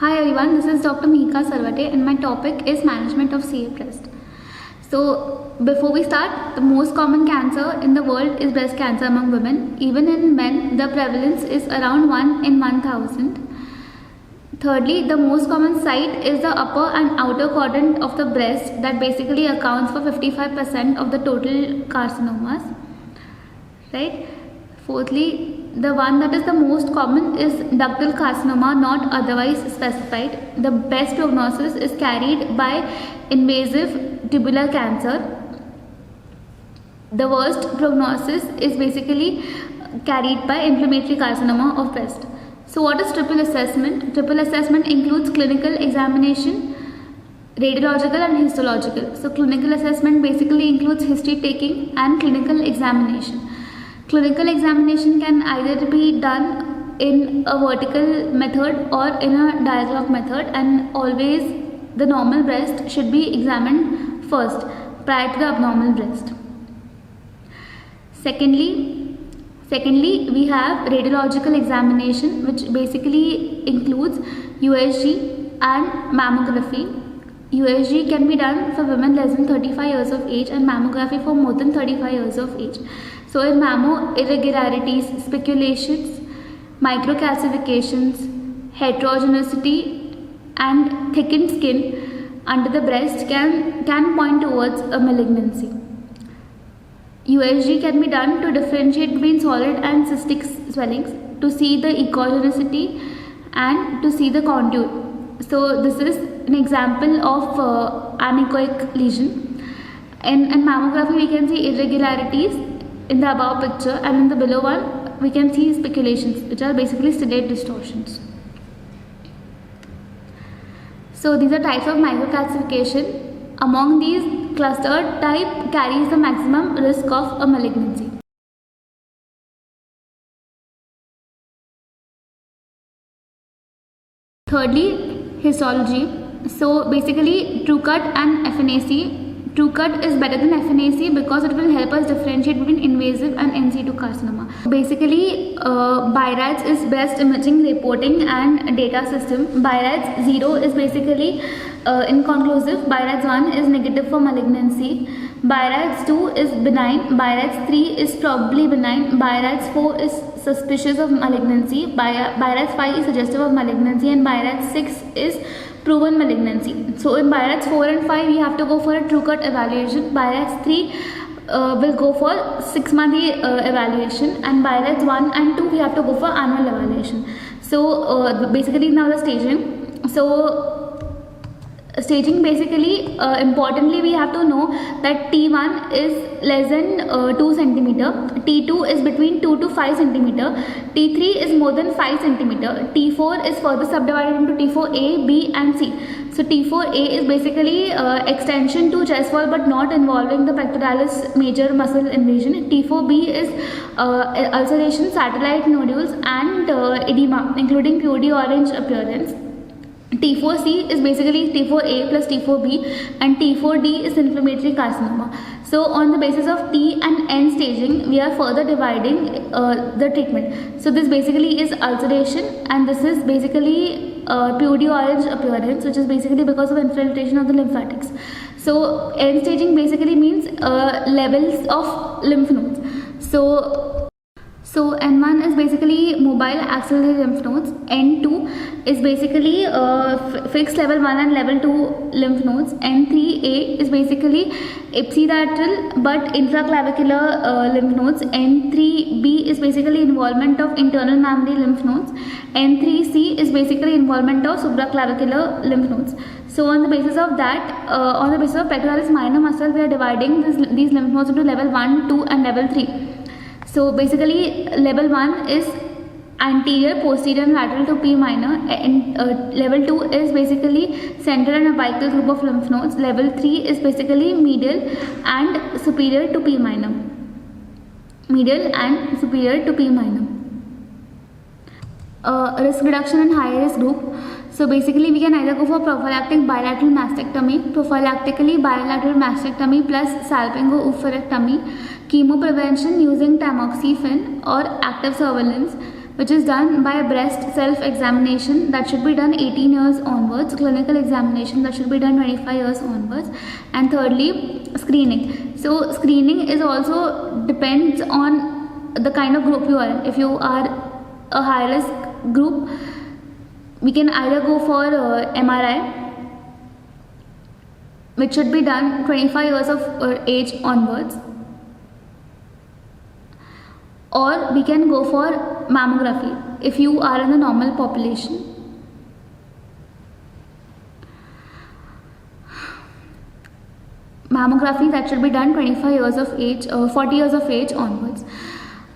Hi everyone, this is Dr. Mihika Sarvate and my topic is management of CA breast. So before we start, the most common cancer in the world is breast cancer among women. Even in men, the prevalence is around 1 in 1000. Thirdly, the most common site is the upper and outer quadrant of the breast that basically accounts for 55% of the total carcinomas, right? Fourthly, the one that is the most common is ductal carcinoma, not otherwise specified. The best prognosis is carried by invasive tubular cancer. The worst prognosis is basically carried by inflammatory carcinoma of breast. So what is triple assessment? Triple assessment includes clinical examination, radiological and histological. So clinical assessment basically includes history taking and clinical examination. Clinical examination can either be done in a vertical method or in a diagonal method, and always the normal breast should be examined first prior to the abnormal breast. Secondly, we have radiological examination, which basically includes USG and mammography. USG can be done for women less than 35 years of age and mammography for more than 35 years of age. So in mammo, irregularities, speculations, microcalcifications, heterogeneity and thickened skin under the breast can point towards a malignancy. USG can be done to differentiate between solid and cystic swellings, to see the echogenicity and to see the contour. So this is an example of anechoic lesion. In mammography, we can see irregularities in the above picture, and in the below one we can see speculations, which are basically stellate distortions. So these are types of microcalcification. Among these, clustered type carries the maximum risk of a malignancy. Thirdly, histology. So basically, TrueCut and FNAC. TrueCut is better than FNAC because it will help us differentiate between invasive and in situ carcinoma. Basically, BI-RADS is breast imaging reporting and data system. BI-RADS 0 is basically inconclusive. BI-RADS 1 is negative for malignancy. BI-RADS 2 is benign. BI-RADS 3 is probably benign. BI-RADS 4 is suspicious of malignancy. BI-RADS 5 is suggestive of malignancy, and BI-RADS 6 is proven malignancy. So in BI-RADS 4 and 5 we have to go for a TrueCut evaluation. BI-RADS 3 will go for 6-monthly evaluation, and BI-RADS 1 and 2 we have to go for annual evaluation. So basically now the staging. So staging basically, importantly we have to know that T1 is less than 2 cm, T2 is between 2 to 5 cm, T3 is more than 5 cm, T4 is further subdivided into T4A, B and C. So T4A is basically extension to chest wall but not involving the pectoralis major muscle invasion. T4B is ulceration, satellite nodules and edema including purity orange appearance. T4C is basically T4A plus T4B, and T4D is inflammatory carcinoma. So on the basis of T and N staging, we are further dividing the treatment. So this basically is ulceration, and this is basically purity orange appearance, which is basically because of infiltration of the lymphatics. So N staging basically means levels of lymph nodes. So N1 is basically mobile axillary lymph nodes. N2 is basically fixed level 1 and level 2 lymph nodes. N3A is basically ipsilateral but infraclavicular lymph nodes. N3B is basically involvement of internal mammary lymph nodes. N3C is basically involvement of supraclavicular lymph nodes. So on the basis of that, on the basis of pectoralis minor muscle, we are dividing these lymph nodes into level 1, 2 and level 3. So basically level 1 is anterior, posterior and lateral to P minor, and level 2 is basically central and apical group of lymph nodes. Level 3 is basically medial and superior to P minor. Medial and superior to P minor. Risk reduction in high risk group. So basically we can either go for prophylactic bilateral mastectomy, prophylactically bilateral mastectomy plus salpingo-oophorectomy, chemo prevention using tamoxifen, or active surveillance which is done by breast self-examination that should be done 18 years onwards, clinical examination that should be done 25 years onwards, and thirdly, screening. So screening is also depends on the kind of group you are in. If you are a high risk group, we can either go for MRI, which should be done 25 years of age onwards, or we can go for mammography if you are in the normal population. Mammography that should be done 25 years of age, 40 years of age onwards.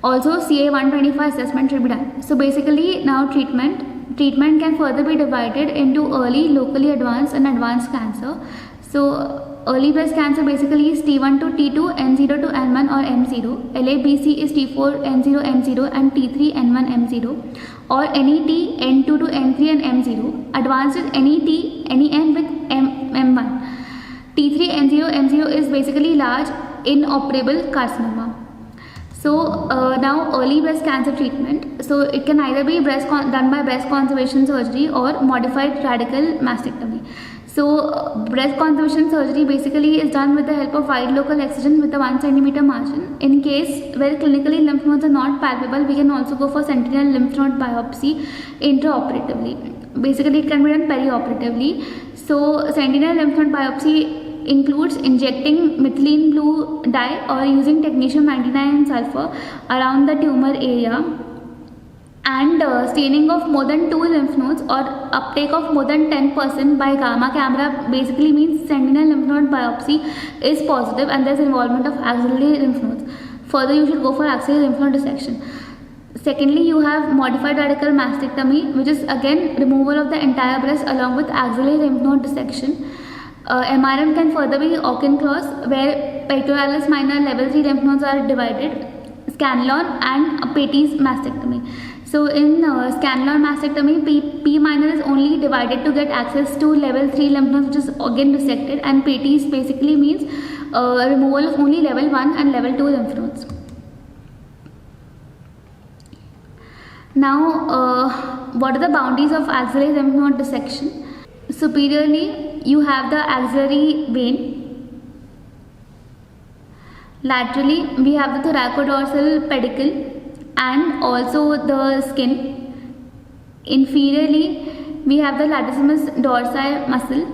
Also CA 125 assessment should be done. So basically now treatment can further be divided into early, locally advanced and advanced cancer. So early breast cancer basically is T1 to T2, N0 to N1 or M0. LABC is T4, N0, M0 and T3, N1, M0. Or any T, N2 to N3 and M0. Advanced is any T, any N with M1. T3, N0, M0 is basically large inoperable carcinoma. So now early breast cancer treatment. So it can either be done by breast conservation surgery or modified radical mastectomy. So breast conservation surgery basically is done with the help of wide local excision with a 1 centimeter margin. In case where clinically lymph nodes are not palpable, we can also go for sentinel lymph node biopsy intraoperatively. Basically it can be done perioperatively. So sentinel lymph node biopsy includes injecting methylene blue dye or using technetium 99 and sulfur around the tumor area, and staining of more than 2 lymph nodes or uptake of more than 10% by gamma camera basically means sentinel lymph node biopsy is positive and there is involvement of axillary lymph nodes. Further, you should go for axillary lymph node dissection. Secondly, you have modified radical mastectomy, which is again removal of the entire breast along with axillary lymph node dissection. MRM can further be Auchincloss, where pectoralis minor level 3 lymph nodes are divided, Scanlon and Patey's mastectomy. So in Scanlon mastectomy, P minor is only divided to get access to level 3 lymph nodes, which is again resected, and Patey's basically means removal of only level 1 and level 2 lymph nodes. Now, what are the boundaries of axillary lymph node dissection? Superiorly, you have the axillary vein. Laterally, we have the thoracodorsal pedicle and also the skin. Inferiorly, we have the latissimus dorsi muscle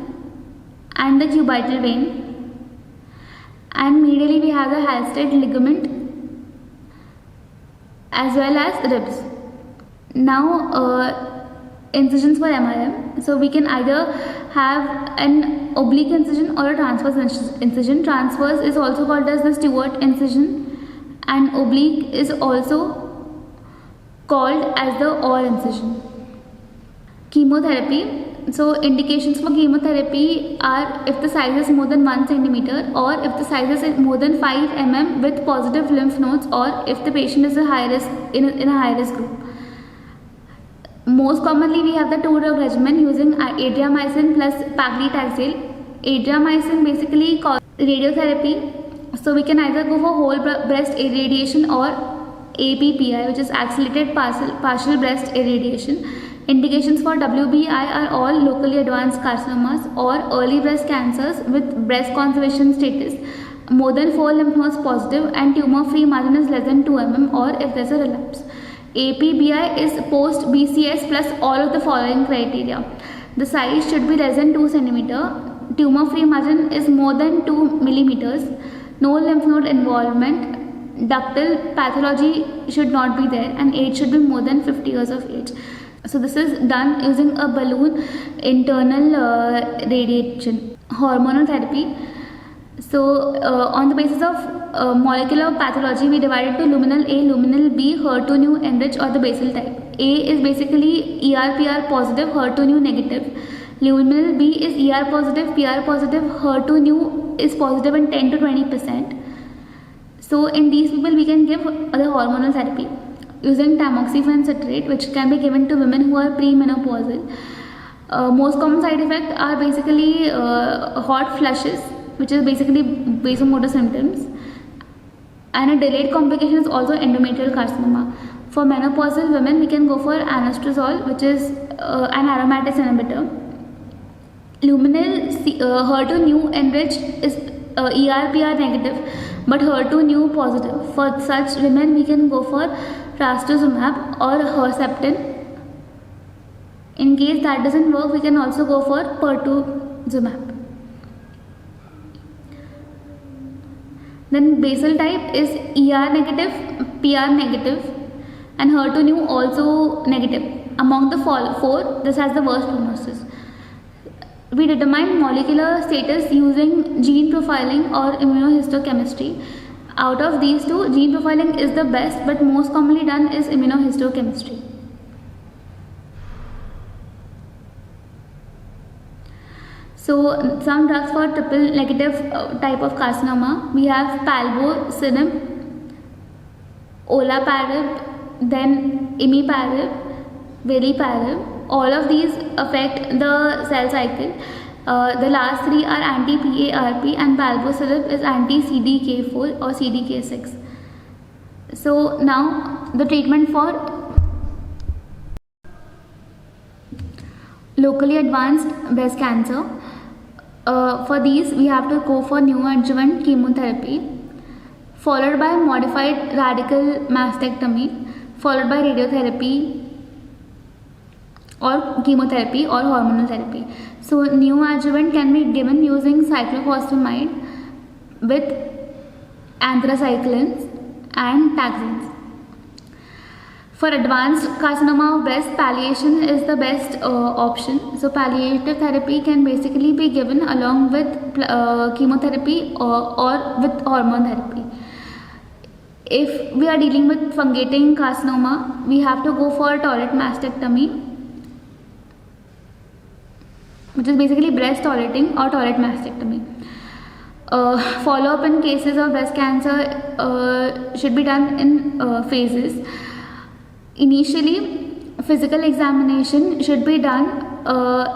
and the cubital vein. And medially, we have the Halsted ligament as well as ribs. Now, incisions for MRM. So we can either have an oblique incision or a transverse incision. Transverse is also called as the Stewart incision, and oblique is also called as the Orr incision. Chemotherapy. So indications for chemotherapy are if the size is more than 1 centimeter or if the size is more than 5 mm with positive lymph nodes, or if the patient is a high risk in a high risk group. Most commonly, we have the 2-drug regimen using adriamycin plus paclitaxel. Adriamycin basically causes radiotherapy. So we can either go for whole breast irradiation or APPI, which is accelerated partial breast irradiation. Indications for WBI are all locally advanced carcinomas or early breast cancers with breast conservation status, more than 4 lymph nodes positive, and tumor-free margin is less than 2 mm, or if there is a relapse. APBI is post BCS plus all of the following criteria. The size should be less than 2 cm. Tumor free margin is more than 2 mm. No lymph node involvement. Ductal pathology should not be there, and age should be more than 50 years of age. So this is done using a balloon internal radiation. Hormonal therapy. So on the basis of molecular pathology, we divide it to luminal A, luminal B, HER2 new enriched or the basal type. A is basically ER/PR positive, HER2 new negative. Luminal B is ER positive, PR positive, HER2 new is positive in 10 to 20%. So in these people, we can give the hormonal therapy using tamoxifen citrate, which can be given to women who are premenopausal. Most common side effects are basically hot flushes, which is basically vasomotor symptoms, and a delayed complication is also endometrial carcinoma. For menopausal women, we can go for anastrozole, which is an aromatase inhibitor. Luminal HER2 new enriched is ER/PR negative, but HER2 new positive. For such women, we can go for trastuzumab or Herceptin. In case that doesn't work, we can also go for pertuzumab. Then basal type is ER negative, PR negative, and HER2 new also negative. Among the four, this has the worst prognosis. We determine molecular status using gene profiling or immunohistochemistry. Out of these two, gene profiling is the best, but most commonly done is immunohistochemistry. So some drugs for triple negative type of carcinoma, we have palbociclib, olaparib, then imiparib, veliparib. All of these affect the cell cycle. The last three are anti-PARP, and palbociclib is anti-CDK4 or CDK6. So now the treatment for locally advanced breast cancer. For these, we have to go for neoadjuvant chemotherapy, followed by modified radical mastectomy, followed by radiotherapy or chemotherapy or hormonal therapy. So neoadjuvant can be given using cyclophosphamide with anthracyclines and taxanes. For advanced carcinoma of breast, palliation is the best option. So palliative therapy can basically be given along with chemotherapy or with hormone therapy. If we are dealing with fungating carcinoma, we have to go for toilet mastectomy, which is basically breast toileting or toilet mastectomy. Follow-up in cases of breast cancer should be done in phases. Initially, physical examination should be done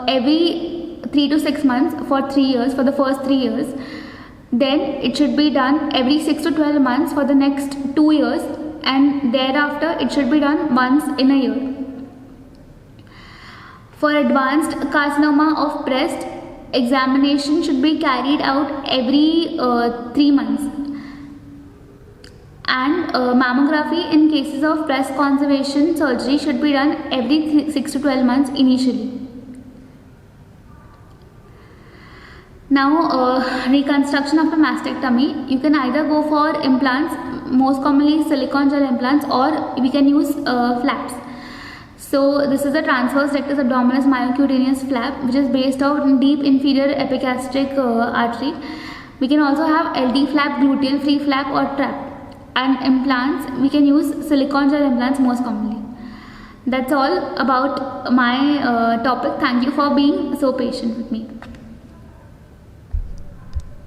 every 3 to 6 months for 3 years, for the first 3 years. Then it should be done every 6 to 12 months for the next 2 years, and thereafter it should be done once in a year. For advanced carcinoma of breast, examination should be carried out every 3 months. And mammography in cases of breast conservation surgery should be done every 6 to 12 months initially. Now, reconstruction after mastectomy, you can either go for implants, most commonly silicone gel implants, or we can use flaps. So this is the transverse rectus abdominis myocutaneous flap, which is based on deep inferior epigastric artery. We can also have LD flap, gluteal free flap, or trap. And implants, we can use silicone gel implants most commonly. That's all about my topic. Thank you for being so patient with me.